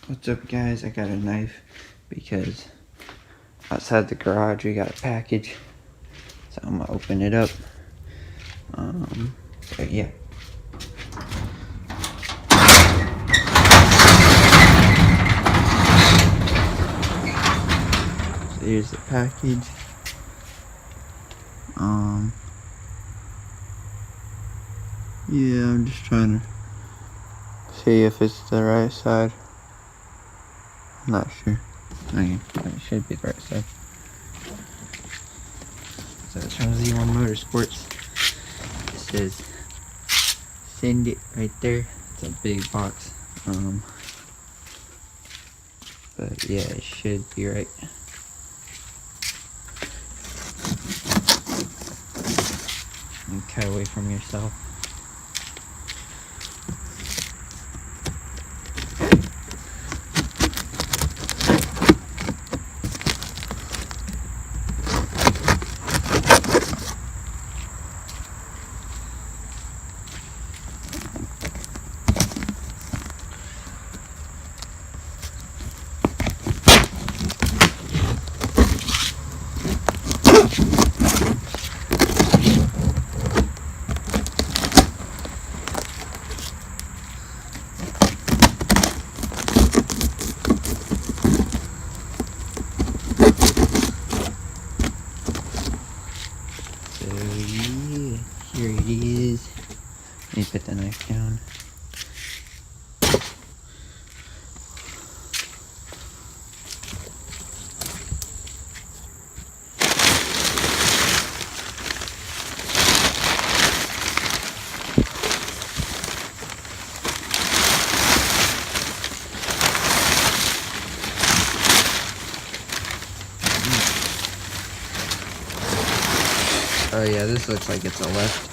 What's up, guys? I got a knife because outside the garage we got a package, so I'm gonna open it up. So yeah. So here's the package. Yeah, I'm just trying to see if it's the right side. I'm not sure. Okay, it should be the right side. So it's from Z1 Motorsports. It says send it right there. It's a big box. But yeah, it should be right. And cut away from yourself. So yeah, here it is. Let me put the knife down. Oh yeah, this looks like it's a left.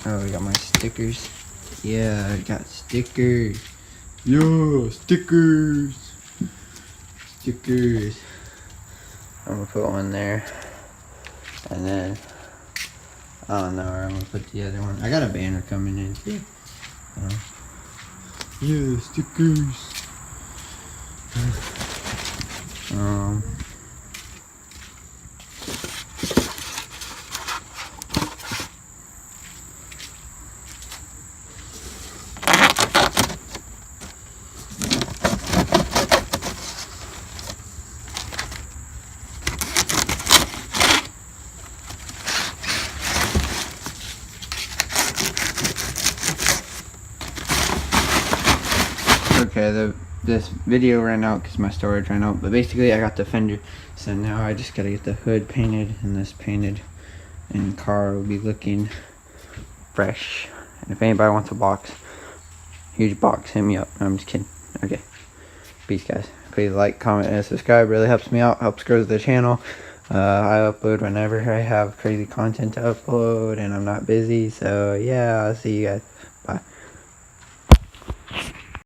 Oh, we got my stickers. Yeah, I got stickers. Yo, stickers. Stickers. I'm gonna put one there. And then, I don't know where I'm gonna put the other one. I got a banner coming in too. Yeah, stickers. Okay, this video ran out because my storage ran out, but basically I got the fender, so now I just gotta get the hood painted and this painted, and the car will be looking fresh. And if anybody wants a box, huge box, hit me up. No, I'm just kidding. Okay, peace, guys. Please like, comment, and subscribe. Really helps me out, helps grow the channel. I upload whenever I have crazy content to upload and I'm not busy, so yeah, I'll see you guys. Bye.